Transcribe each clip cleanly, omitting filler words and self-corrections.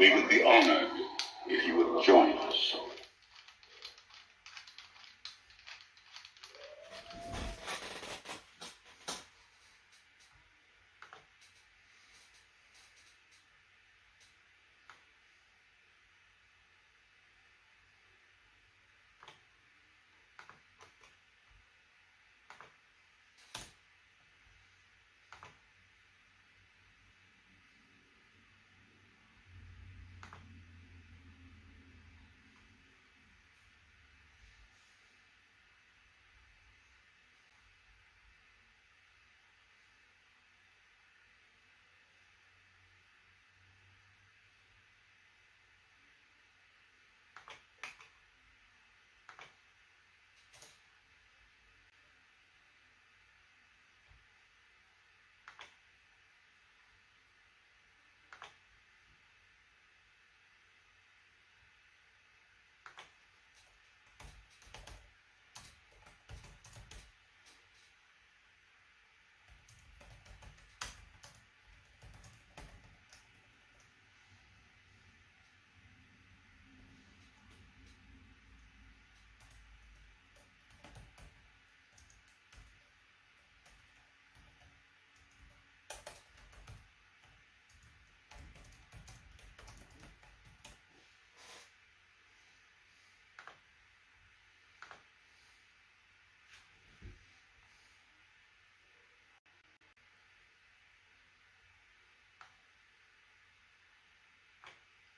We would be honored if you would join us.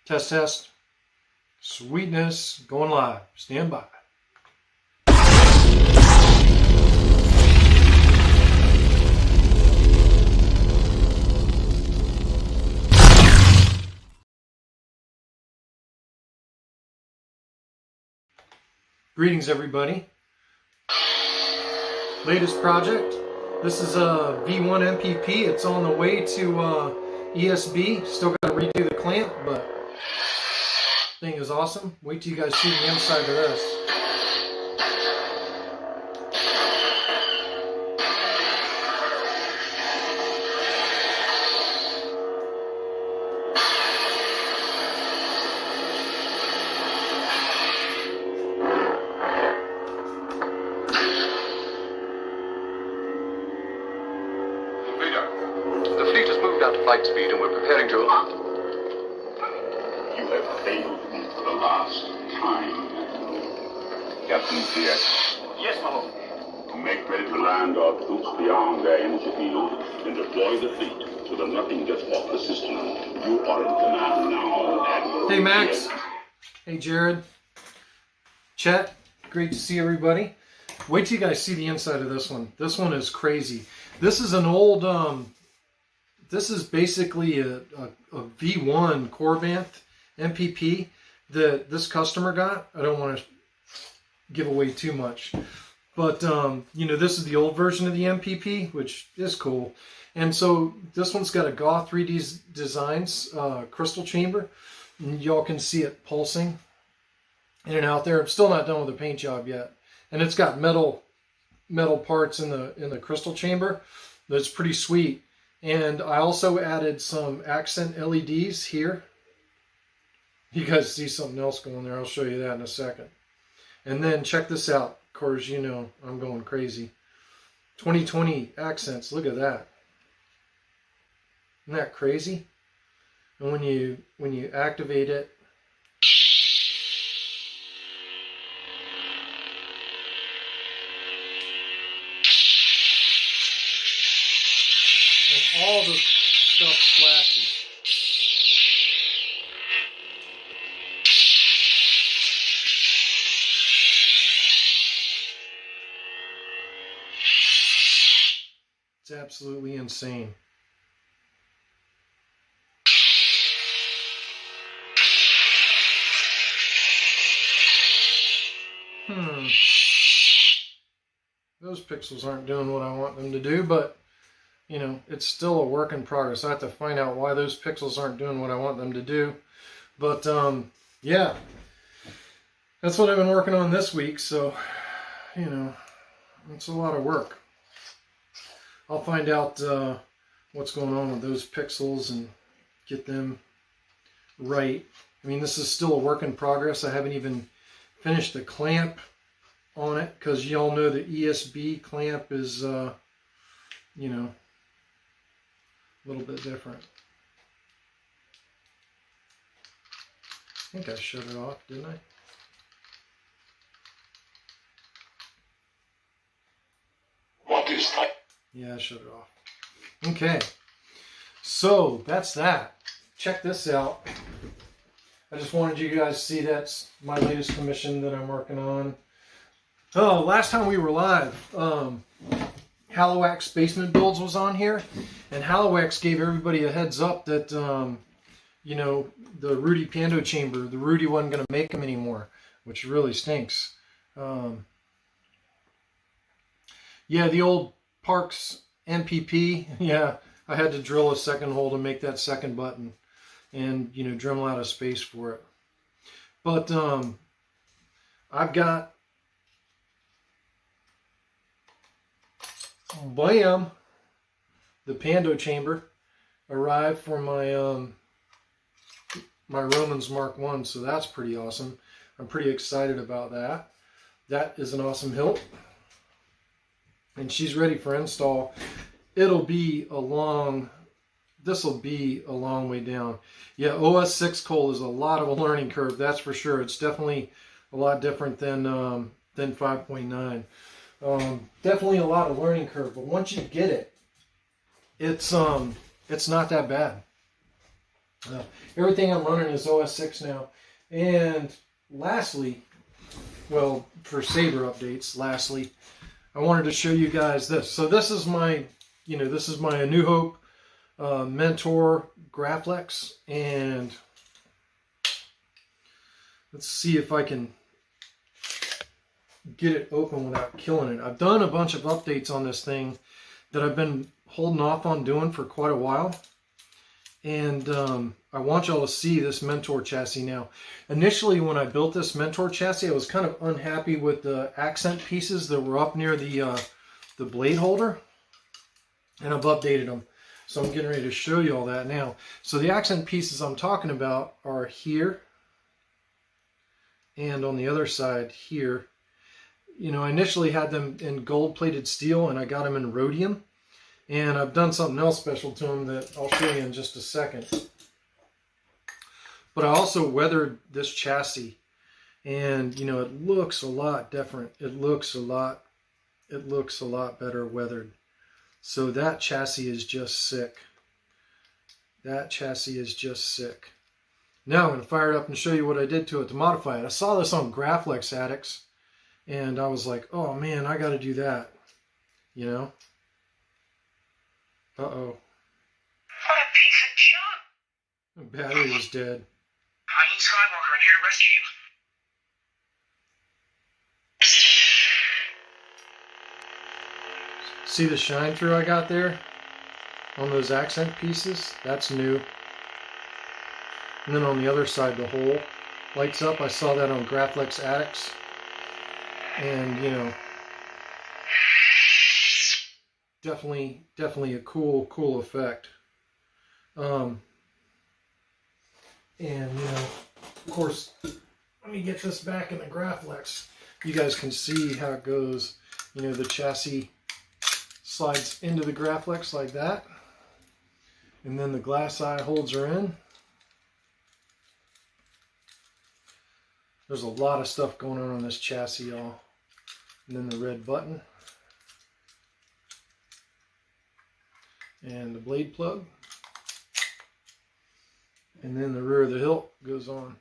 Test, test. Sweetness going live. Stand by. Greetings, everybody. Latest project. This is a V1 MPP. It's on the way to ESB. Still got to redo the clamp, but thing is awesome. Wait till you guys see the inside of this. The fleet has moved out to flight speed and we're preparing to... You have failed me for the last time. Captain Pierce. Yes, my lord. Make ready to land our troops beyond their energy field and deploy the fleet so that nothing gets off the system. You are in command now, Admiral. Hey, Max. Hey, Jared. Chet. Great to see everybody. Wait till you guys see the inside of this one. This one is crazy. This is an old, this is basically a V1 Corbanth MPP that this customer got. I don't want to give away too much. But, you know, this is the old version of the MPP, which is cool. And so this one's got a GAW 3D Designs crystal chamber. And y'all can see it pulsing in and out there. I'm still not done with the paint job yet. And it's got metal parts in the crystal chamber. That's pretty sweet. And I also added some accent LEDs here. You guys see something else going there. I'll show you that in a second. And then check this out. Of course, you know I'm going crazy. 2020 accents. Look at that. Isn't that crazy? And when you activate it, and all the stuff flashes. It's absolutely insane. Those pixels aren't doing what I want them to do, but you know, it's still a work in progress. I have to find out why those pixels aren't doing what I want them to do. But yeah, that's what I've been working on this week. So, you know, it's a lot of work. I'll find out what's going on with those pixels and get them right. I mean, this is still a work in progress. I haven't even finished the clamp on it because y'all know the ESB clamp is, you know, a little bit different. I think I shut it off, didn't I? What is that? Yeah, I shut it off. Okay, so that's that. Check this out. I just wanted you guys to see that's my latest commission that I'm working on. Oh, last time we were live, Halowax Basement Builds was on here, and Halowax gave everybody a heads up that, you know, the Rudy Pando chamber, the Rudy wasn't going to make them anymore, which really stinks. Yeah, the old Parks NPP, yeah, I had to drill a second hole to make that second button and, you know, Dremel out of space for it. But I've got, bam, the Pando chamber arrived for my my Romans Mark 1, so that's pretty awesome. I'm pretty excited about that. That is an awesome hilt. And she's ready for install. It'll be a long, this will be a long way down. Yeah, OS 6 coal is a lot of a learning curve, that's for sure. It's definitely a lot different than 5.9. Definitely a lot of learning curve, but once you get it, it's not that bad. Everything I'm running is OS 6 now. And lastly, well, for Saber updates, lastly, I wanted to show you guys this. So this is my, you know, this is my A New Hope Mentor Graflex, and let's see if I can get it open without killing it. I've done a bunch of updates on this thing that I've been holding off on doing for quite a while, and I want y'all to see this Mentor chassis now. Initially, when I built this Mentor chassis, I was kind of unhappy with the accent pieces that were up near the blade holder, and I've updated them. So I'm getting ready to show you all that now. So the accent pieces I'm talking about are here, and on the other side here. You know, I initially had them in gold-plated steel, and I got them in rhodium. And I've done something else special to them that I'll show you in just a second. But I also weathered this chassis, and you know, it looks a lot different. It looks a lot better weathered. So that chassis is just sick. That chassis is just sick. Now I'm going to fire it up and show you what I did to it to modify it. I saw this on Graflex Addicts, and I was like, oh man, I got to do that. You know? Uh-oh. What a piece of junk! The battery was dead. I need Skywalker. I'm here to rescue you. See the shine through I got there on those accent pieces? That's new. And then on the other side, the hole lights up. I saw that on Graflex Addicts. And, you know, definitely a cool effect. And, you know, of course, let me get this back in the Graflex. You guys can see how it goes. You know, the chassis slides into the Graflex like that. And then the glass eye holds her in. There's a lot of stuff going on this chassis, y'all. And then the red button. And the blade plug. And then the rear of the hilt goes on.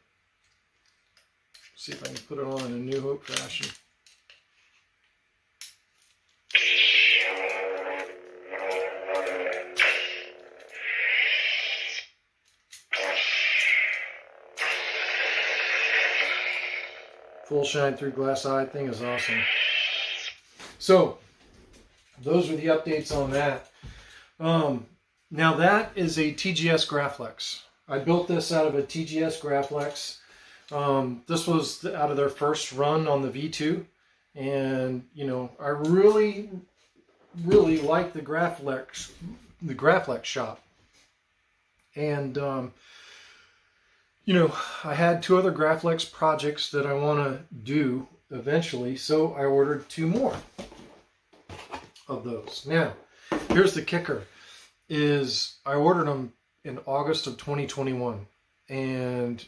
See if I can put it on in a New Hope fashion. Full shine through glass eye thing is awesome. So, those are the updates on that. Now that is a TGS Graflex. I built this out of a TGS Graflex. This was out of their first run on the V2. And, you know, I really like the Graflex shop. And, you know, I had 2 other Graflex projects that I want to do eventually, so I ordered 2 more of those. Now, here's the kicker, is I ordered them in August of 2021, and,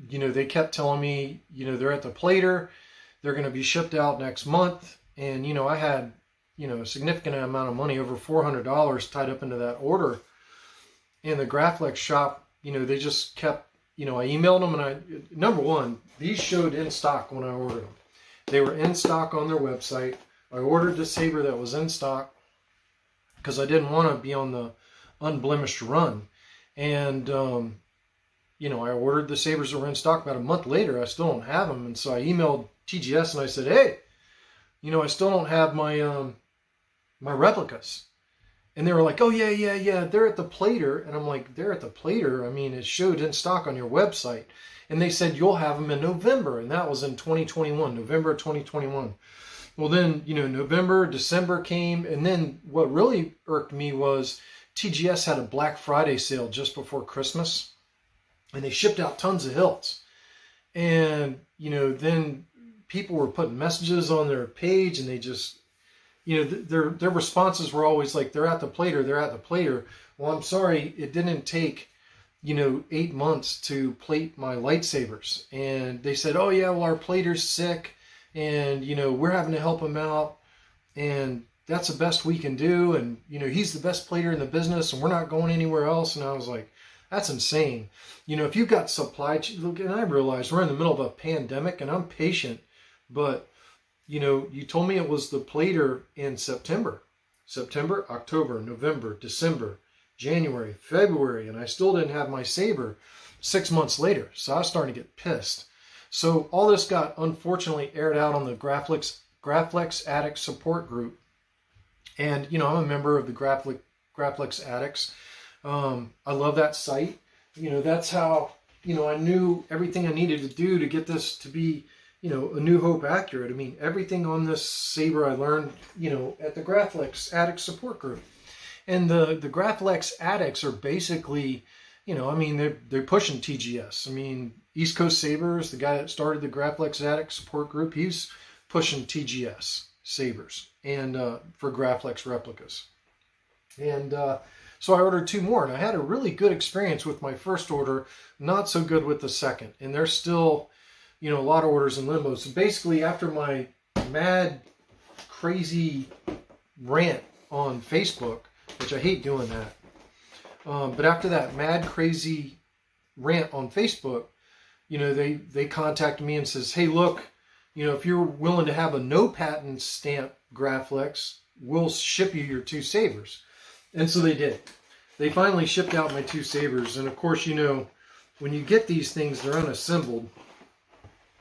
you know, they kept telling me, you know, they're at the plater, they're going to be shipped out next month, and, you know, I had, you know, a significant amount of money, over $400 tied up into that order, and the Graflex shop, you know, they just kept, you know, I emailed them, and number one, these showed in stock when I ordered them. They were in stock on their website. I ordered the saber that was in stock because I didn't want to be on the unblemished run. And, you know, I ordered the sabers that were in stock. About a month later, I still don't have them. And so I emailed TGS and I said, hey, you know, I still don't have my, my replicas. And they were like, oh, yeah, they're at the plater. And I'm like, they're at the plater? I mean, it showed in stock on your website. And they said, you'll have them in November. And that was in 2021, November of 2021. Well, then, you know, November, December came. And then what really irked me was TGS had a Black Friday sale just before Christmas. And they shipped out tons of hilts. And, you know, then people were putting messages on their page and they just, you know, their responses were always like, they're at the plater, they're at the plater. Well, I'm sorry, it didn't take, you know, 8 months to plate my lightsabers. And they said, oh yeah, well, our plater's sick and, you know, we're having to help him out and that's the best we can do. And, you know, he's the best plater in the business and we're not going anywhere else. And I was like, that's insane. You know, if you've got supply chain, look, and I realize we're in the middle of a pandemic and I'm patient, but you know, you told me it was the plater in September, October, November, December, January, February, and I still didn't have my saber 6 months later. So I was starting to get pissed. So all this got unfortunately aired out on the Graflex Addict support group. And, you know, I'm a member of the Graflex Addicts. I love that site. You know, that's how, you know, I knew everything I needed to do to get this to be, you know, a New Hope accurate. I mean, everything on this saber I learned, you know, at the Graflex Addict support group. And the Graflex Addicts are basically, you know, I mean, they're pushing TGS. I mean, East Coast Sabers, the guy that started the Graflex Addict support group, he's pushing TGS sabers and for Graflex replicas. And so I ordered 2 more, and I had a really good experience with my first order, not so good with the second. And they're still, you know, a lot of orders in limbo. So basically, after my mad, crazy rant on Facebook, which I hate doing that, but after that mad, crazy rant on Facebook, you know, they contacted me and says, hey, look, you know, if you're willing to have a no patent stamp Graflex, we'll ship you your 2 sabers. And so they did. They finally shipped out my 2 sabers. And of course, you know, when you get these things, they're unassembled.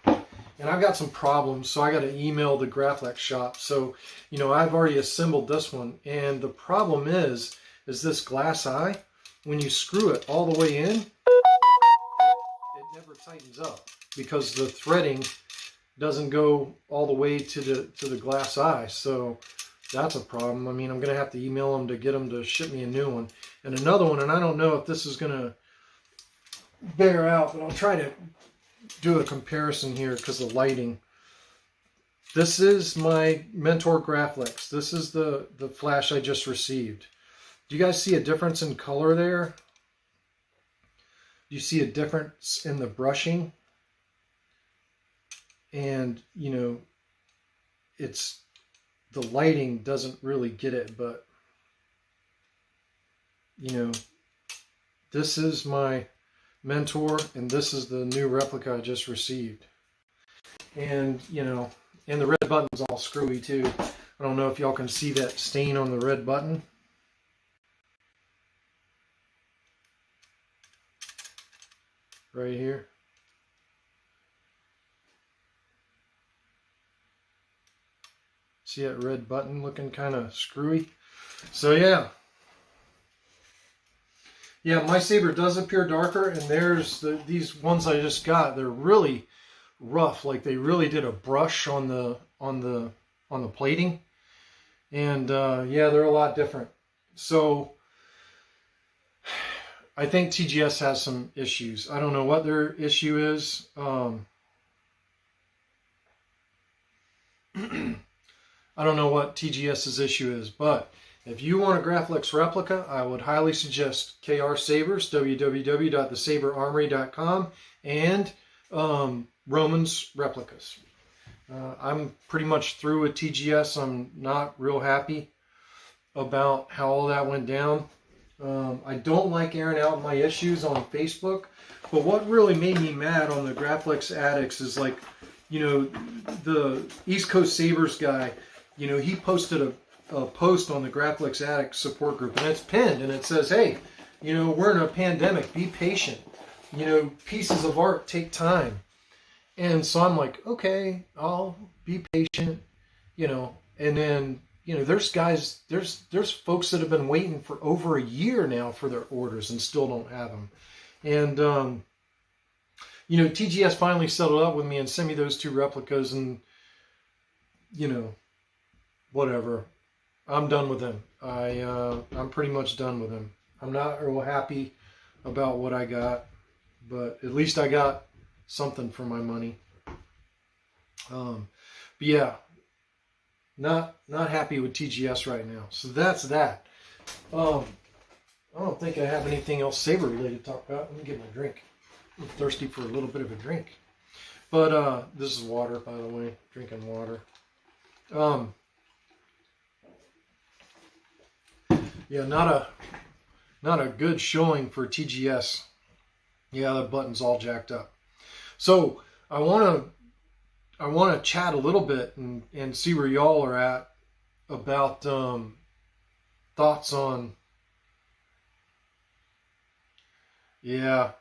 And I've got some problems, so I got to email the Graflex shop. So, you know, I've already assembled this one. And the problem is this glass eye, when you screw it all the way in, it never tightens up because the threading doesn't go all the way to the glass eye. So that's a problem. I mean, I'm going to have to email them to get them to ship me a new one. And another one, and I don't know if this is going to bear out, but I'll try to do a comparison here because of lighting. This is my Mentor Graflex. This is the flash I just received. Do you guys see a difference in color there? Do you see a difference in the brushing? And, you know, it's, the lighting doesn't really get it, but, you know, this is my Mentor, and this is the new replica I just received. And, you know, and the red button's all screwy too. I don't know if y'all can see that stain on the red button. Right here. See that red button looking kind of screwy? So yeah. Yeah, my saber does appear darker, and there's these ones I just got. They're really rough, like they really did a brush on the plating. And yeah, they're a lot different. So I think TGS has some issues. I don't know what their issue is. I don't know what TGS's issue is, but if you want a Graflex replica, I would highly suggest KR Sabers, www.thesaberarmory.com, and Roman's replicas. I'm pretty much through with TGS. I'm not real happy about how all that went down. I don't like airing out my issues on Facebook, but what really made me mad on the Graflex Addicts is, like, you know, the East Coast Sabers guy, you know, he posted a post on the Graflex Addict support group, and it's pinned, and it says, hey, you know, we're in a pandemic, be patient. You know, pieces of art take time. And so I'm like, okay, I'll be patient, you know, and then, you know, there's guys, there's folks that have been waiting for over a year now for their orders and still don't have them. And, you know, TGS finally settled up with me and sent me those 2 replicas, and, you know, whatever. I'm done with them. I'm pretty much done with them. I'm not real happy about what I got, but at least I got something for my money. But yeah, not happy with TGS right now. So that's that. I don't think I have anything else Saber related to talk about. Let me get my drink. I'm thirsty for a little bit of a drink. But this is water, by the way. Drinking water. Yeah, not a good showing for TGS. Yeah, the button's all jacked up. So I want to chat a little bit and see where y'all are at about thoughts on. Yeah,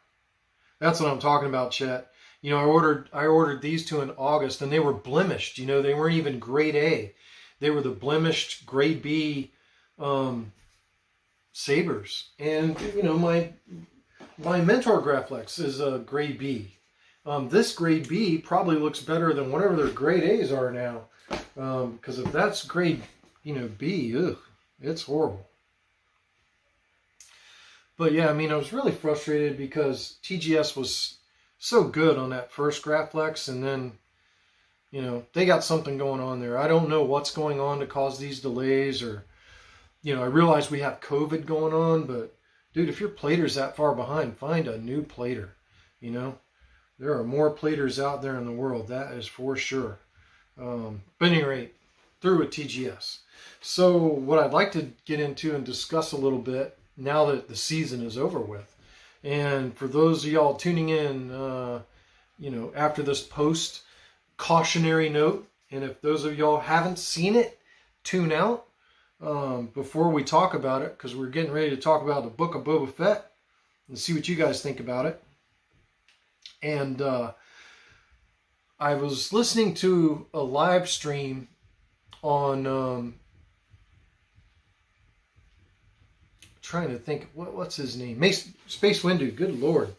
that's what I'm talking about, Chet. You know, I ordered these 2 in August, and they were blemished. You know, they weren't even grade A. They were the blemished grade B Sabers. And, you know, my Mentor Graflex is a grade B. This grade B probably looks better than whatever their grade A's are now. Because if that's grade, you know, B, ugh, it's horrible. But yeah, I mean, I was really frustrated because TGS was so good on that first Graflex, and then, you know, they got something going on there. I don't know what's going on to cause these delays, or, you know, I realize we have COVID going on, but dude, if your plater's that far behind, find a new plater. You know, there are more platers out there in the world, that is for sure. But at any rate, through with TGS. So what I'd like to get into and discuss a little bit now that the season is over with, and for those of y'all tuning in, you know, after this post, cautionary note, and if those of y'all haven't seen it, tune out before we talk about it, because we're getting ready to talk about the Book of Boba Fett and see what you guys think about it. And I was listening to a live stream on trying to think, what's his name? Space Windu, good Lord.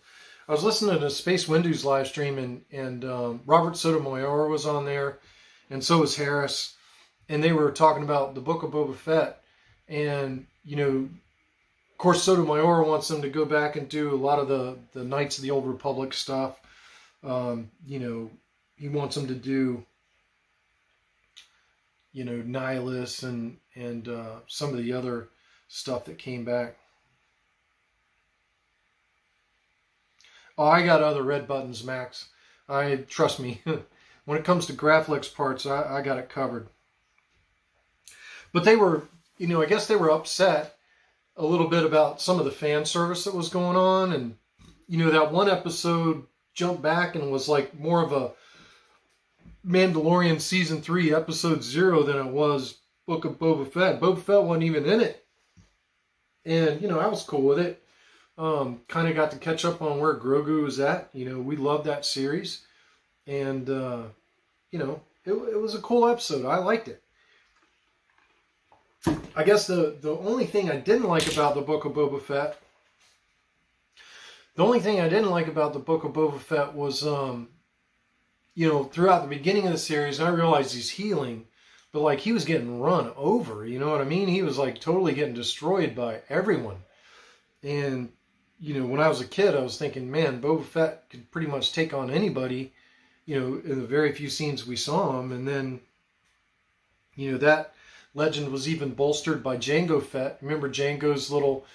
I was listening to Space Windu's live stream, and Robert Sotomayor was on there, and so was Harris, and they were talking about the Book of Boba Fett. And, you know, of course, Sotomayor wants them to go back and do a lot of the Knights of the Old Republic stuff. You know, he wants them to do, you know, Nihilus and some of the other stuff that came back. Oh, I got other red buttons, Max. Trust me, when it comes to Graflex parts, I got it covered. But they were, you know, I guess they were upset a little bit about some of the fan service that was going on. And, you know, that one episode jumped back and was like more of a Mandalorian Season 3, Episode 0 than it was Book of Boba Fett. Boba Fett wasn't even in it. And, you know, I was cool with it. Kind of got to catch up on where Grogu was at. You know, we loved that series. And, you know, it was a cool episode. I liked it. I guess the only thing I didn't like about the Book of Boba Fett, was, you know, throughout the beginning of the series, I realized he's healing, but like he was getting run over, you know what I mean? He was like totally getting destroyed by everyone. And, when I was a kid, I was thinking, man, Boba Fett could pretty much take on anybody, in the very few scenes we saw him. And then, that legend was even bolstered by Jango Fett. Remember Jango's little,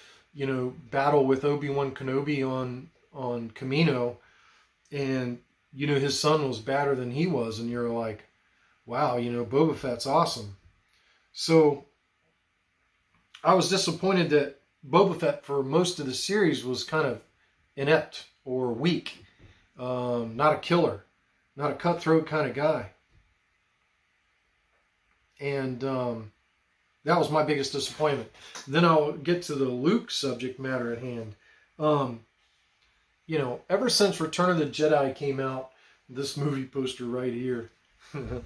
battle with Obi-Wan Kenobi on Kamino, and his son was badder than he was, and you're like, wow, Boba Fett's awesome. So I was disappointed that Boba Fett for most of the series was kind of inept or weak, not a killer, not a cutthroat kind of guy. And that was my biggest disappointment. Then I'll get to the Luke subject matter at hand. Ever since Return of the Jedi came out, this movie poster right here. You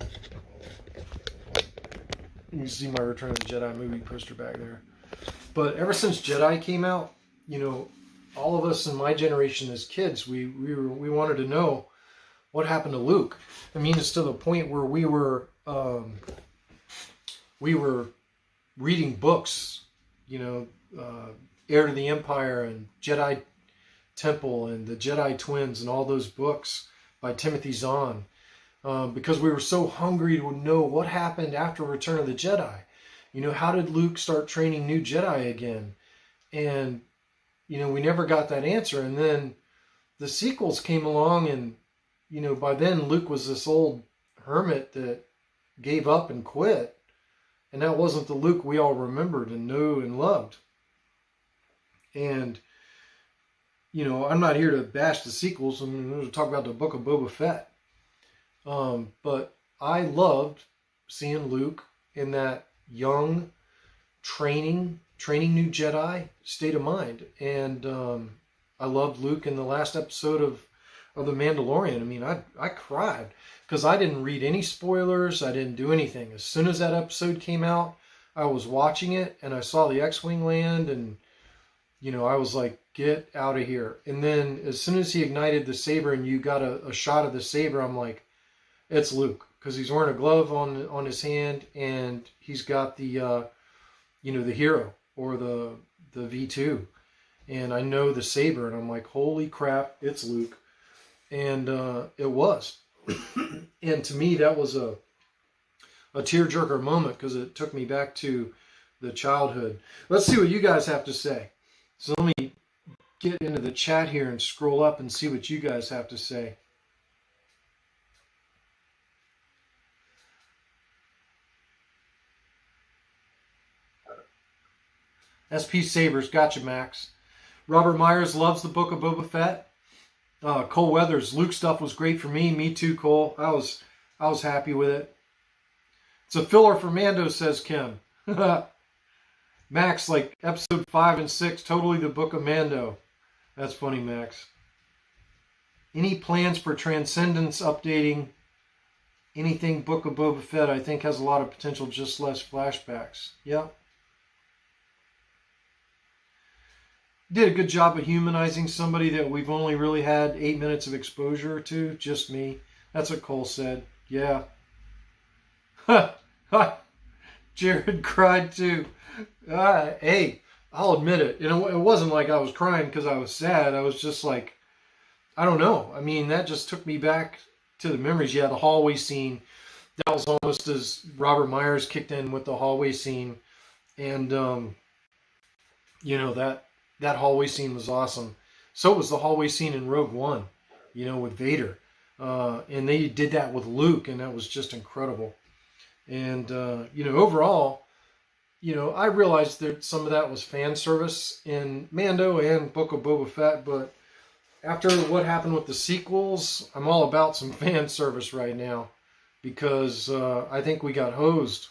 can see my Return of the Jedi movie poster back there. But ever since Jedi came out, all of us in my generation as kids, we wanted to know what happened to Luke. I mean, it's to the point where we were reading books, Heir to the Empire and Jedi Temple and the Jedi Twins and all those books by Timothy Zahn, because we were so hungry to know what happened after Return of the Jedi. How did Luke start training new Jedi again? And, we never got that answer. And then the sequels came along and, by then Luke was this old hermit that gave up and quit. And that wasn't the Luke we all remembered and knew and loved. And, I'm not here to bash the sequels. I'm going to talk about the Book of Boba Fett. But I loved seeing Luke in that young, training new Jedi state of mind. And I loved Luke in the last episode of The Mandalorian. I mean, I cried because I didn't read any spoilers. I didn't do anything. As soon as that episode came out, I was watching it and I saw the X-Wing land and, I was like, get out of here. And then as soon as he ignited the saber and you got a shot of the saber, I'm like, it's Luke. Because he's wearing a glove on his hand, and he's got the the hero or the V2, and I know the saber, and I'm like, holy crap, it's Luke, and it was, and to me that was a tearjerker moment because it took me back to the childhood. Let's see what you guys have to say. So let me get into the chat here and scroll up and see what you guys have to say. SP Sabers, gotcha, Max. Robert Myers loves the Book of Boba Fett. Cole Weathers, Luke stuff was great for me. Me too, Cole. I was happy with it. It's a filler for Mando, says Kim. Max, like episode 5 and 6, totally the Book of Mando. That's funny, Max. Any plans for Transcendence updating? Anything Book of Boba Fett, I think, has a lot of potential, just less flashbacks. Yep. Did a good job of humanizing somebody that we've only really had 8 minutes of exposure to. Just me. That's what Cole said. Yeah. Jared cried too. Hey, I'll admit it. It wasn't like I was crying because I was sad. I was just like, I don't know. I mean, that just took me back to the memories. Yeah, the hallway scene. That was almost as Robert Myers kicked in with the hallway scene. And, that hallway scene was awesome. So was the hallway scene in Rogue One, with Vader. And they did that with Luke, and that was just incredible. And, overall, I realized that some of that was fan service in Mando and Book of Boba Fett, but after what happened with the sequels, I'm all about some fan service right now because I think we got hosed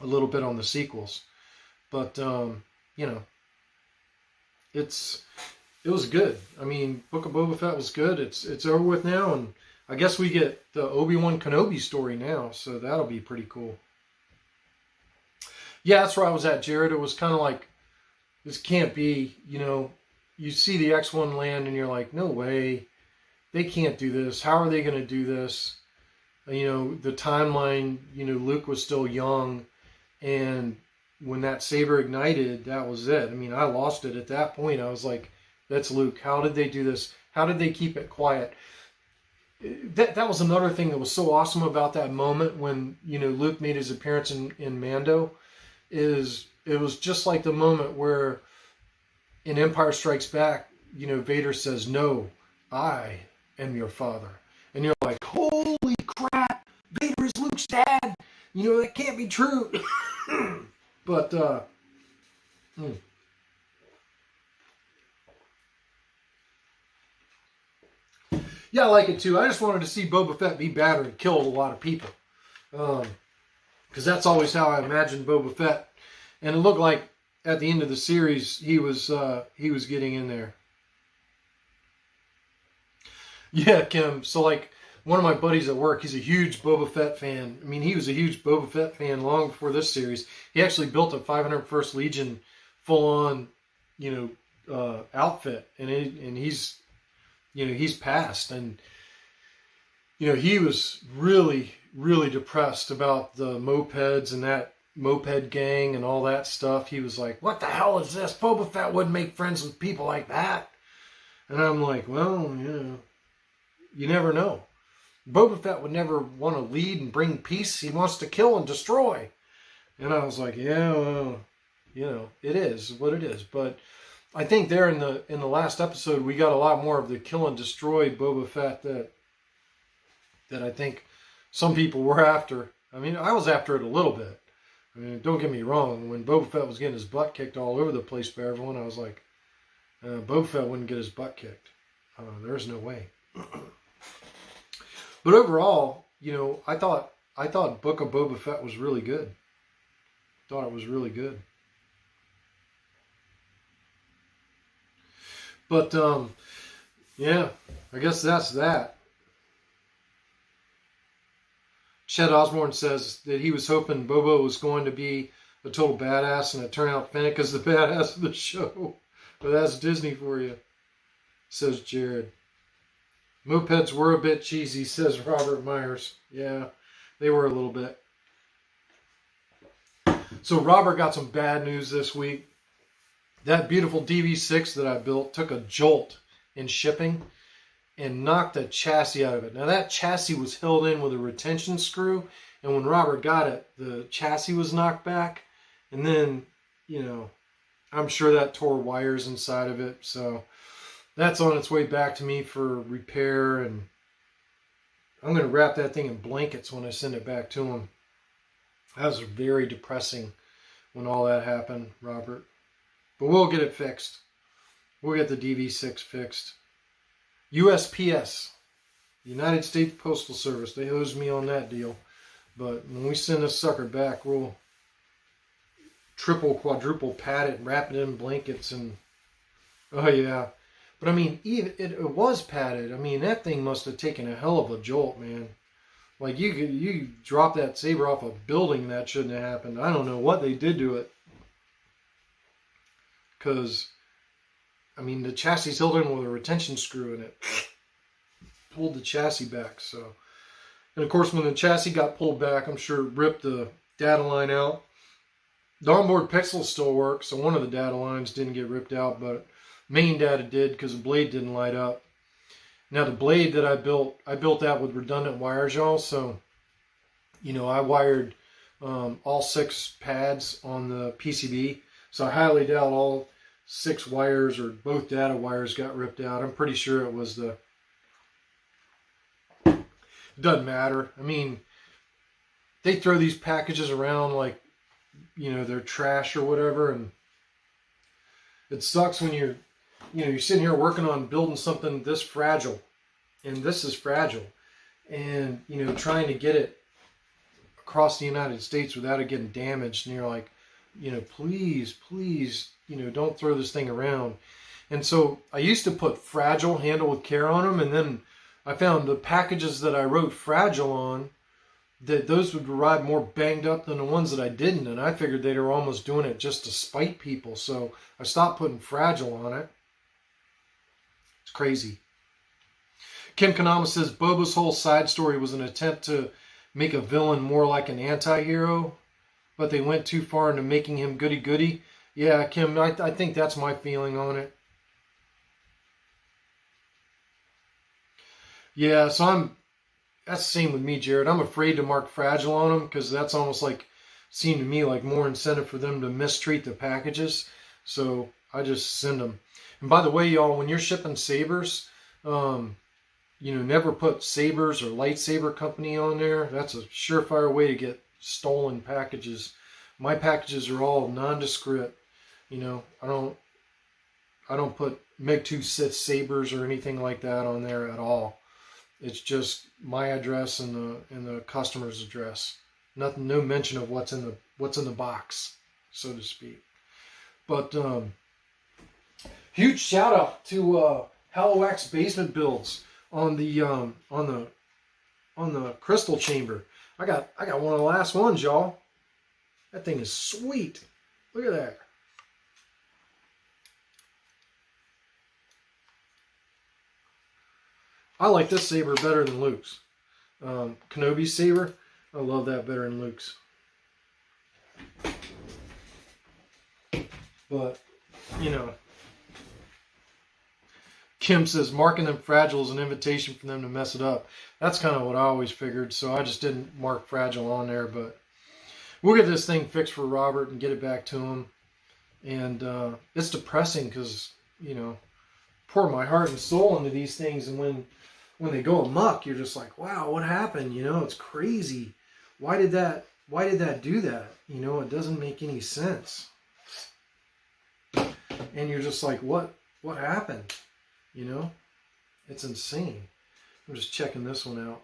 a little bit on the sequels. But, it was good. I mean, Book of Boba Fett was good. It's over with now, and I guess we get the Obi-Wan Kenobi story now, so that'll be pretty cool. Yeah, that's where I was at, Jared. It was kind of like, this can't be, you see the X1 land and you're like, no way, they can't do this. How are they going to do this? The timeline, Luke was still young, and when that saber ignited, that was it. I mean, I lost it at that point. I was like, that's Luke. How did they do this? How did they keep it quiet? That was another thing that was so awesome about that moment when, you know, Luke made his appearance in Mando, is it was just like the moment where in Empire Strikes Back, you know, Vader says, "No, I am your father." And you're like, holy crap, Vader is Luke's dad. You know, that can't be true. But, yeah, I like it too. I just wanted to see Boba Fett be battered and killed a lot of people. Because that's always how I imagined Boba Fett. And it looked like at the end of the series, he was getting in there. Yeah, Kim. So, like, one of my buddies at work, he's a huge Boba Fett fan. I mean, he was a huge Boba Fett fan long before this series. He actually built a 501st Legion full-on, you know, outfit. And he's, you know, he's passed. And, you know, he was really, really depressed about the mopeds and that moped gang and all that stuff. He was like, what the hell is this? Boba Fett wouldn't make friends with people like that. And I'm like, well, you know, you never know. Boba Fett would never want to lead and bring peace. He wants to kill and destroy. And I was like, yeah, well, you know, it is what it is. But I think there in the last episode, we got a lot more of the kill and destroy Boba Fett that I think some people were after. I mean, I was after it a little bit. I mean, don't get me wrong. When Boba Fett was getting his butt kicked all over the place by everyone, I was like, Boba Fett wouldn't get his butt kicked. There's no way. But overall, you know, I thought Book of Boba Fett was really good. Thought it was really good. But yeah, I guess that's that. Chet Osborne says that he was hoping Boba was going to be a total badass, and it turned out Fennec is the badass of the show. But that's Disney for you, says Jared. Mopeds were a bit cheesy, says Robert Myers. Yeah, they were a little bit. So Robert got some bad news this week. That beautiful DV6 that I built took a jolt in shipping and knocked the chassis out of it. Now that chassis was held in with a retention screw, and when Robert got it, the chassis was knocked back. And then, you know, I'm sure that tore wires inside of it. So that's on its way back to me for repair, and I'm going to wrap that thing in blankets when I send it back to him. That was very depressing when all that happened, Robert. But we'll get it fixed. We'll get the DV6 fixed. USPS, United States Postal Service, they hosed me on that deal. But when we send this sucker back, we'll triple, quadruple pad it and wrap it in blankets. And oh yeah. But I mean, even it was padded. I mean, that thing must have taken a hell of a jolt, man. Like you drop that saber off a building, that shouldn't have happened. I don't know what they did to it. Because, I mean, the chassis held in with a retention screw, and it pulled the chassis back. So, and of course, when the chassis got pulled back, I'm sure it ripped the data line out. The onboard pixels still work, so one of the data lines didn't get ripped out, but main data did because the blade didn't light up. Now the blade that I built that with redundant wires, y'all. So, you know, I wired all 6 pads on the PCB. So I highly doubt all 6 wires or both data wires got ripped out. I'm pretty sure it was the... It doesn't matter. I mean, they throw these packages around like, you know, they're trash or whatever, and it sucks when you're sitting here working on building something this fragile, and this is fragile, and, you know, trying to get it across the United States without it getting damaged, and you're like, you know, please, you know, don't throw this thing around. And so I used to put fragile, handle with care on them, and then I found the packages that I wrote fragile on, that those would arrive more banged up than the ones that I didn't, and I figured they were almost doing it just to spite people, so I stopped putting fragile on it. It's crazy. Kim Kanama says Boba's whole side story was an attempt to make a villain more like an anti-hero. but they went too far into making him goody-goody. Yeah, Kim, I think that's my feeling on it. Yeah, so that's the same with me, Jared. I'm afraid to mark fragile on them because that's almost like, seemed to me like more incentive for them to mistreat the packages. So I just send them. And by the way, y'all, when you're shipping sabers, never put Sabers or Lightsaber Company on there. That's a surefire way to get stolen packages. My packages are all nondescript. I don't put Megtooth Sith Sabers or anything like that on there at all. It's just my address and the customer's address. Nothing, no mention of what's in the box, so to speak. But huge shout out to Halowax Basement Builds on the crystal chamber. I got one of the last ones, y'all. That thing is sweet. Look at that. I like this saber better than Luke's. Kenobi's saber, I love that better than Luke's. But, Kim says marking them fragile is an invitation for them to mess it up. That's kind of what I always figured, so I just didn't mark fragile on there. But we'll get this thing fixed for Robert and get it back to him. And it's depressing because, pour my heart and soul into these things, and when they go amok, you're just like, wow, what happened? It's crazy. Why did that do that? It doesn't make any sense. And you're just like, what happened? It's insane. I'm just checking this one out.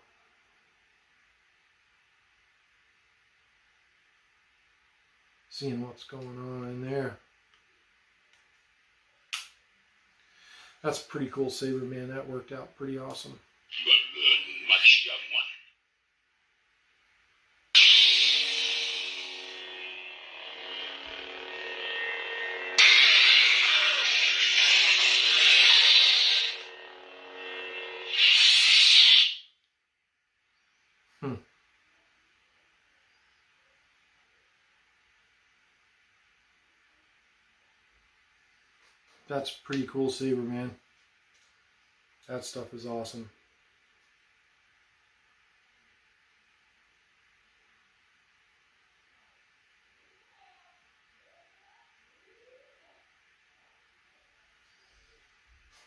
Seeing what's going on in there. That's a pretty cool saber, man. That worked out pretty awesome. Good much, young one. That's pretty cool saber, man. That stuff is awesome.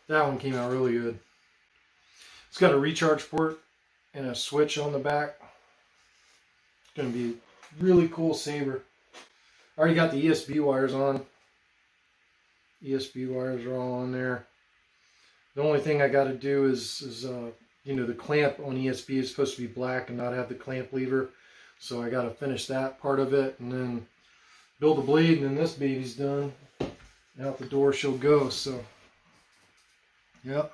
That one came out really good. It's got a recharge port and a switch on the back. It's going to be a really cool saber. I already got the ESB wires on. ESB wires are all on there. The only thing I got to do is the clamp on ESB is supposed to be black and not have the clamp lever. So I got to finish that part of it and then build the blade, and then this baby's done. Out the door she'll go. So, yep.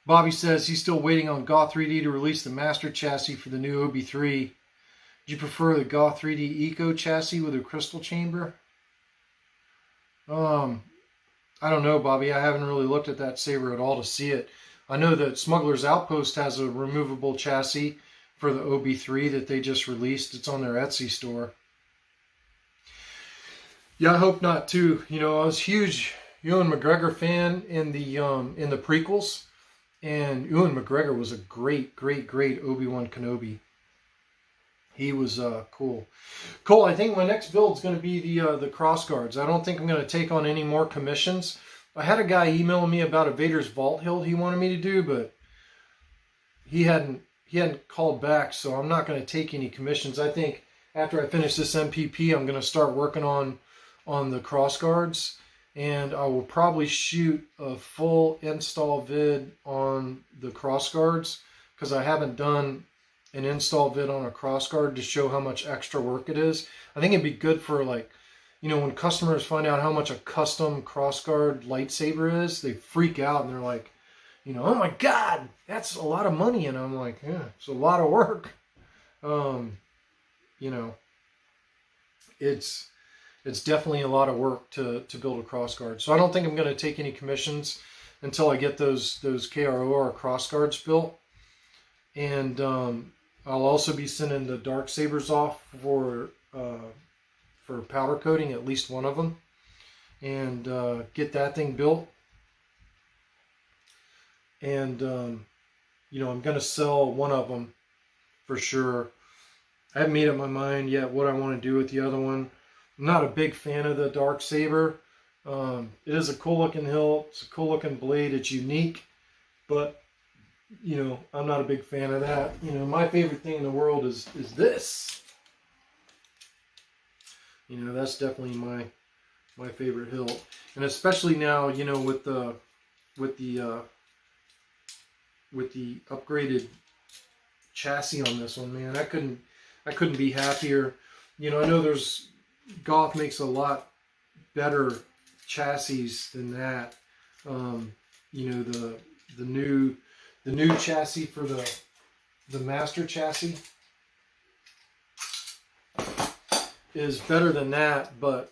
Bobby says he's still waiting on GAW 3D to release the master chassis for the new OB3. Do you prefer the GAW 3D Eco chassis with a crystal chamber? I don't know, Bobby. I haven't really looked at that saber at all to see it. I know that Smuggler's Outpost has a removable chassis for the OB3 that they just released. It's on their Etsy store. Yeah, I hope not too. I was a huge Ewan McGregor fan in the prequels, and Ewan McGregor was a great Obi-Wan Kenobi. He was cool. Cole, I think my next build is going to be the cross guards. I don't think I'm going to take on any more commissions. I had a guy emailing me about a Vader's Vault Hilt he wanted me to do, but he hadn't called back, so I'm not going to take any commissions. I think after I finish this MPP, I'm going to start working on the cross guards, and I will probably shoot a full install vid on the cross guards because I haven't done an install vid on a crossguard to show how much extra work it is. I think it'd be good for when customers find out how much a custom crossguard lightsaber is, they freak out and they're like, oh my God, that's a lot of money. And I'm like, yeah, it's a lot of work. It's definitely a lot of work to build a crossguard. So I don't think I'm going to take any commissions until I get those KROR crossguards built. And I'll also be sending the dark sabers off for for powder coating, at least one of them, and get that thing built. And you know, I'm gonna sell one of them for sure. I haven't made up my mind yet what I want to do with the other one. I'm not a big fan of the dark saber. It is a cool looking hilt. It's a cool looking blade. It's unique, but you know, I'm not a big fan of that. You know, my favorite thing in the world is this. You know, that's definitely my favorite hilt, and especially now, you know, with the upgraded chassis on this one, man, I couldn't be happier. You know, I know Goth makes a lot better chassis than that. You know, the new chassis for the master chassis is better than that, but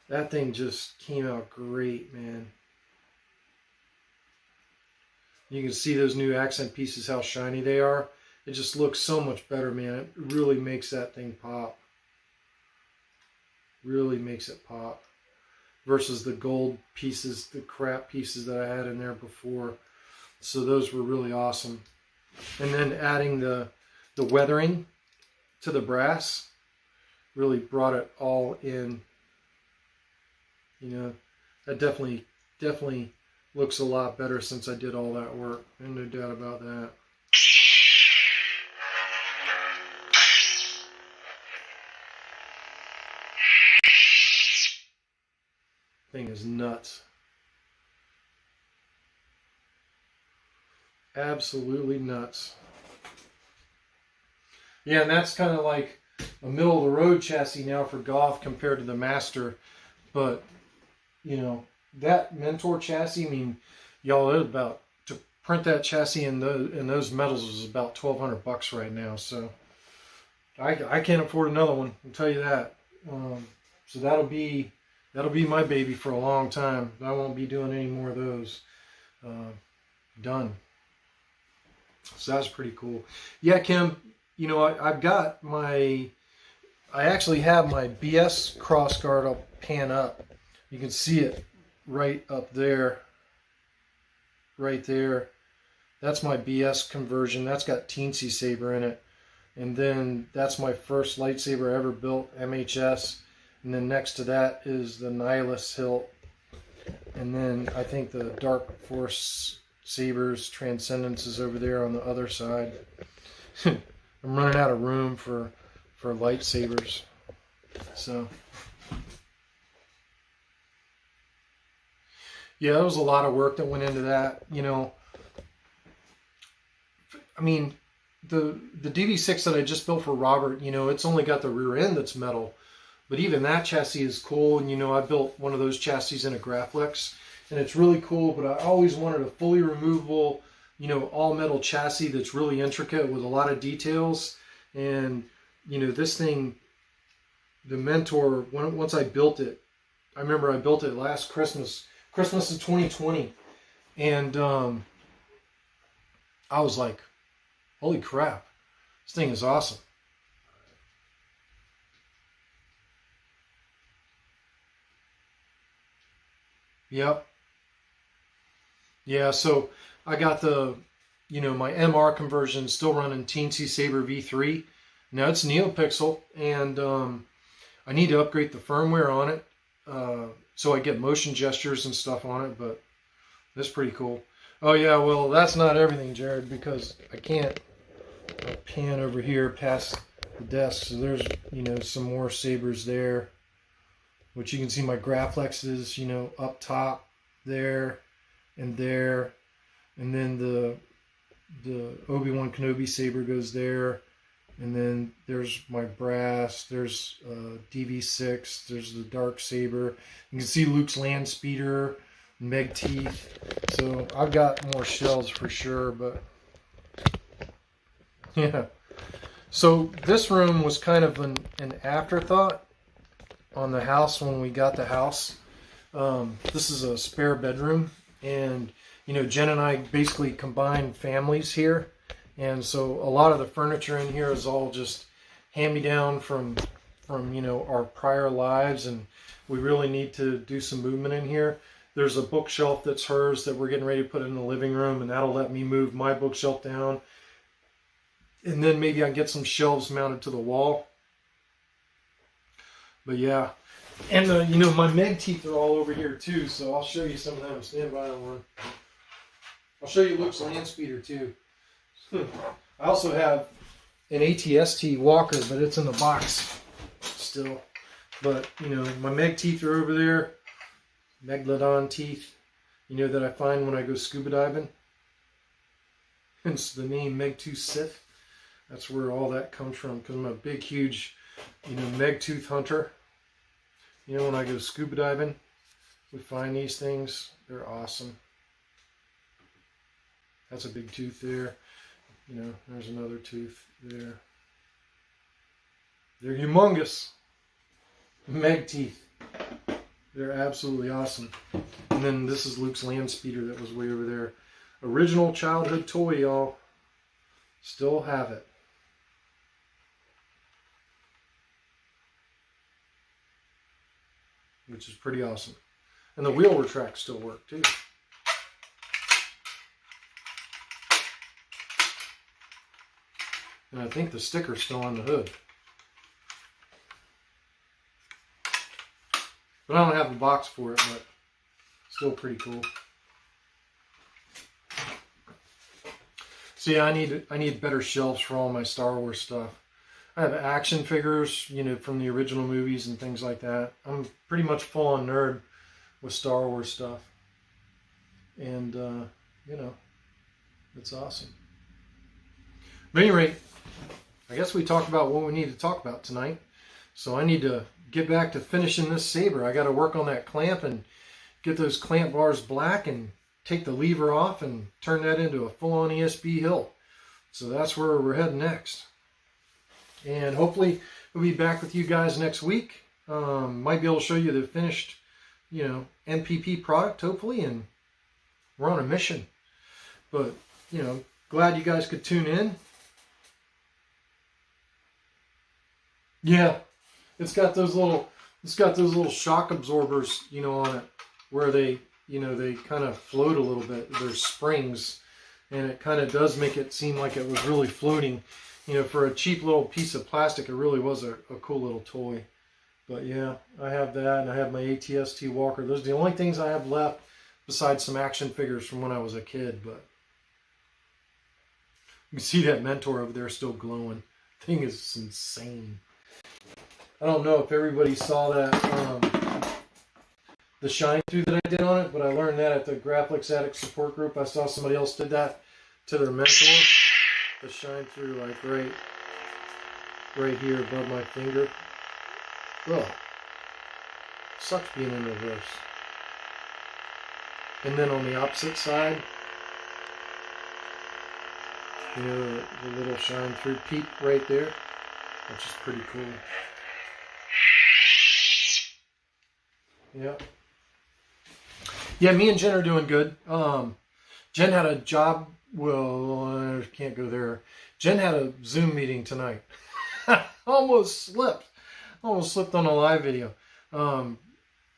that thing just came out great, man. You can see those new accent pieces, how shiny they are. It just looks so much better, man. It really makes that thing pop. Really makes it pop. Versus the gold pieces, the crap pieces that I had in there before. So those were really awesome. And then adding the weathering to the brass really brought it all in. You know, that definitely looks a lot better since I did all that work. And no doubt about that. Thing is nuts. Absolutely nuts. Yeah, and that's kind of like a middle of the road chassis now for Goth compared to the Master. But, you know, that Mentor chassis, I mean, y'all, it about to print that chassis in those metals is about $1,200 right now. So I can't afford another one, I'll tell you that. So that'll be my baby for a long time. I won't be doing any more of those. Done. So that's pretty cool. Yeah, Kim, you know, I actually have my BS crossguard. I'll pan up. You can see it right up there. Right there. That's my BS conversion. That's got Teensy Saber in it. And then that's my first lightsaber ever built, MHS. And then next to that is the Nihilus hilt. And then I think the Dark Force Sabers Transcendence is over there on the other side. I'm running out of room for lightsabers. So yeah, there was a lot of work that went into that. You know, I mean, the DV6 that I just built for Robert, you know, it's only got the rear end that's metal. But even that chassis is cool, and you know, I built one of those chassis in a Graflex, and it's really cool, but I always wanted a fully removable, you know, all metal chassis that's really intricate with a lot of details. And, you know, this thing, the Mentor, once I built it, I remember I built it last Christmas of 2020, and I was like, holy crap, this thing is awesome. Yep. Yeah, so I got the, you know, my MR conversion still running Teensy Saber V3. Now it's NeoPixel, and I need to upgrade the firmware on it so I get motion gestures and stuff on it, but that's pretty cool. Oh yeah, well, that's not everything, Jared, because I can't pan over here past the desk. So there's, you know, some more sabers there, which you can see my Graflexes, you know, up top there, and then the Obi-Wan Kenobi saber goes there, and then there's my brass, there's DV6, there's the dark saber. You can see Luke's land speeder, Megtooth. So I've got more shells for sure, but yeah. So this room was kind of an afterthought on the house when we got the house. This is a spare bedroom, and you know, Jen and I basically combined families here, and so a lot of the furniture in here is all just hand-me-down from you know, our prior lives, and we really need to do some movement in here. There's a bookshelf that's hers that we're getting ready to put in the living room, and that'll let me move my bookshelf down. And then maybe I can get some shelves mounted to the wall. But yeah. And, you know, my Megtooth are all over here too, so I'll show you some of them. Stand by on one. I'll show you Luke's land speeder too. I also have an ATST walker, but it's in the box still. But, you know, my Megtooth are over there. Megalodon teeth, you know, that I find when I go scuba diving. Hence the name Megtooth Sith. That's where all that comes from, because I'm a big, huge, you know, Megtooth hunter. You know, when I go scuba diving, we find these things. They're awesome. That's a big tooth there. You know, there's another tooth there. They're humongous. Megtooth. They're absolutely awesome. And then this is Luke's land speeder that was way over there. Original childhood toy, y'all. Still have it. Which is pretty awesome. And the wheel retracts still work too. And I think the sticker's still on the hood. But I don't have the box for it, but still pretty cool. So yeah, I need better shelves for all my Star Wars stuff. I have action figures, you know, from the original movies and things like that. I'm pretty much full-on nerd with Star Wars stuff. And, you know, it's awesome. But at any rate, I guess we talked about what we need to talk about tonight. So I need to get back to finishing this saber. I got to work on that clamp and get those clamp bars black and take the lever off and turn that into a full-on ESB hilt. So that's where we're heading next. And hopefully we'll be back with you guys next week. Might be able to show you the finished, you know, MPP product, hopefully, and we're on a mission. But, you know, glad you guys could tune in. Yeah, it's got those little shock absorbers, you know, on it, where they, you know, they kind of float a little bit. There's springs, and it kind of does make it seem like it was really floating. You know, for a cheap little piece of plastic, it really was a cool little toy. But yeah, I have that, and I have my ATST walker. Those are the only things I have left besides some action figures from when I was a kid. But you can see that Mentor over there still glowing. Thing is insane. I don't know if everybody saw that, the shine through that I did on it, but I learned that at the Graphics Addict support group. I saw somebody else did that to their Mentor. The shine through, like right here above my finger. Ugh. Sucks being in reverse. And then on the opposite side, you know, the little shine through peak right there, which is pretty cool. Yeah. Yeah, me and Jen are doing good. Jen had a job. Well, I can't go there. Jen had a Zoom meeting tonight. Almost slipped on a live video.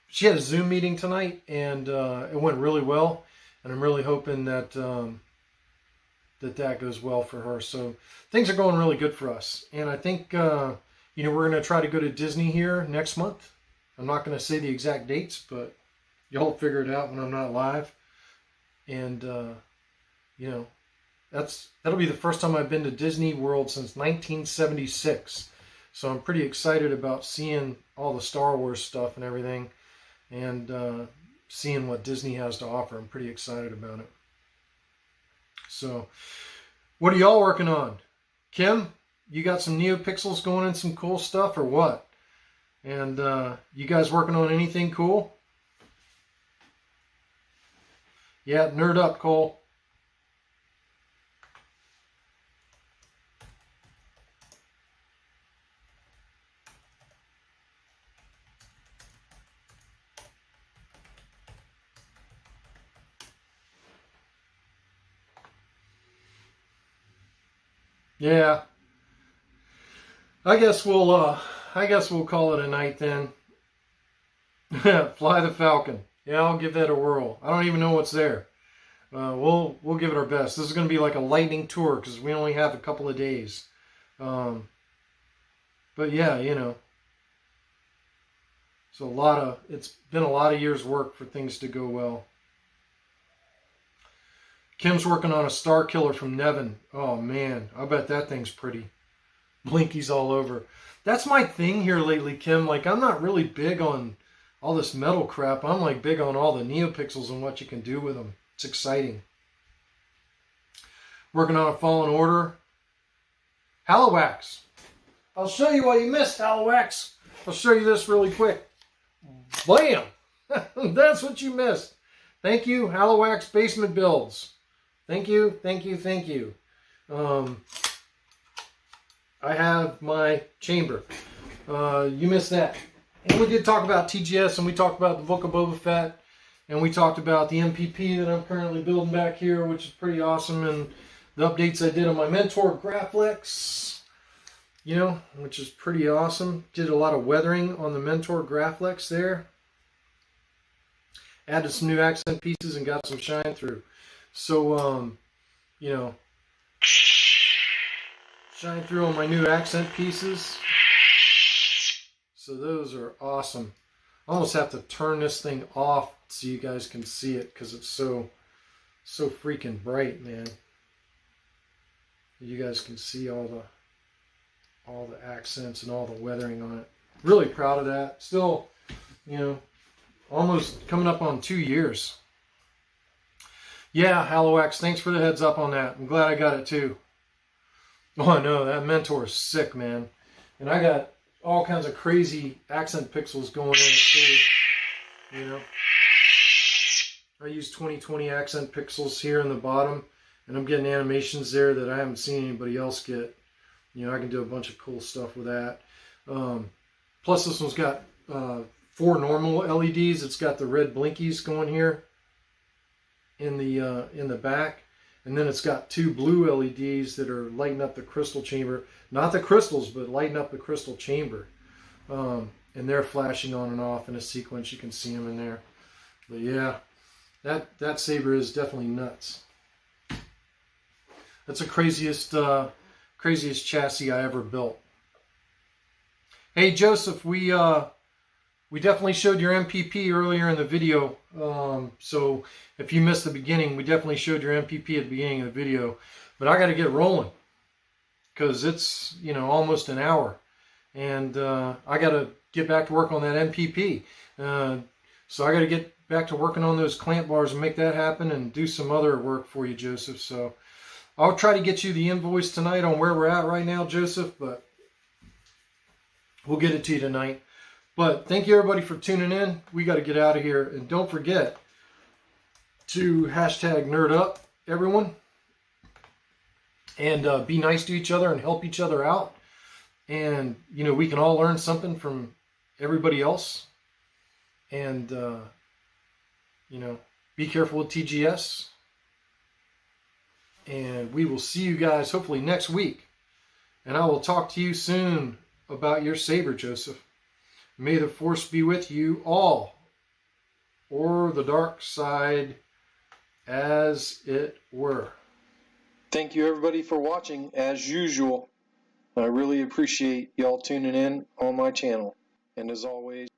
She had a Zoom meeting tonight, and it went really well. And I'm really hoping that that goes well for her. So things are going really good for us. And I think you know, we're going to try to go to Disney here next month. I'm not going to say the exact dates, but y'all figure it out when I'm not live. And you know, that'll be the first time I've been to Disney World since 1976. So I'm pretty excited about seeing all the Star Wars stuff and everything, and seeing what Disney has to offer. I'm pretty excited about it. So, what are y'all working on? Kim, you got some NeoPixels going and some cool stuff, or what? And you guys working on anything cool? Yeah, nerd up, Cole. Yeah. I guess we'll call it a night then. Fly the Falcon. Yeah, I'll give that a whirl. I don't even know what's there. We'll give it our best. This is going to be like a lightning tour because we only have a couple of days. But yeah, you know, it's been a lot of years' work for things to go well. Kim's working on a Star Killer from Nevin. Oh man, I bet that thing's pretty. Blinkies all over. That's my thing here lately, Kim. Like, I'm not really big on all this metal crap. I'm like big on all the neopixels and what you can do with them. It's exciting. Working on a Fallen Order. Halowax. I'll show you what you missed, Halowax. I'll show you this really quick. Blam! That's what you missed. Thank you, Halowax Basement Builds. Thank you, thank you, thank you. I have my chamber. You missed that. And we did talk about TGS, and we talked about the Book of Boba Fett, and we talked about the MPP that I'm currently building back here, which is pretty awesome, and the updates I did on my Mentor Graflex, you know, which is pretty awesome. Did a lot of weathering on the Mentor Graflex there. Added some new accent pieces and got some shine through. So, you know, shine through on my new accent pieces. So those are awesome. I almost have to turn this thing off so you guys can see it because it's so freaking bright, man. You guys can see all the accents and all the weathering on it. Really proud of that. Still, you know, almost coming up on 2 years. Yeah, Halowax, thanks for the heads up on that. I'm glad I got it too. Oh, I know, that Mentor is sick, man. And I got all kinds of crazy accent pixels going in it too. You know, I use 2020 accent pixels here in the bottom, and I'm getting animations there that I haven't seen anybody else get. You know, I can do a bunch of cool stuff with that. Plus, this one's got 4 normal LEDs. It's got the red blinkies going here in the back, and then it's got 2 blue LEDs that are lighting up the crystal chamber. Not the crystals, but lighting up the crystal chamber. And they're flashing on and off in a sequence. You can see them in there. But yeah, that saber is definitely nuts. That's the craziest chassis I ever built. Hey Joseph, we definitely showed your MPP earlier in the video. So if you missed the beginning, we definitely showed your MPP at the beginning of the video. But I got to get rolling because it's, you know, almost an hour, and I got to get back to work on that MPP. So I got to get back to working on those clamp bars and make that happen, and do some other work for you, Joseph. So I'll try to get you the invoice tonight on where we're at right now, Joseph, but we'll get it to you tonight. But thank you, everybody, for tuning in. We got to get out of here. And don't forget to #NerdUp, everyone. And be nice to each other and help each other out. And, you know, we can all learn something from everybody else. And, you know, be careful with TGS. And we will see you guys hopefully next week. And I will talk to you soon about your saber, Joseph. May the force be with you all, or the dark side, as it were. Thank you, everybody, for watching, as usual. I really appreciate y'all tuning in on my channel. And as always,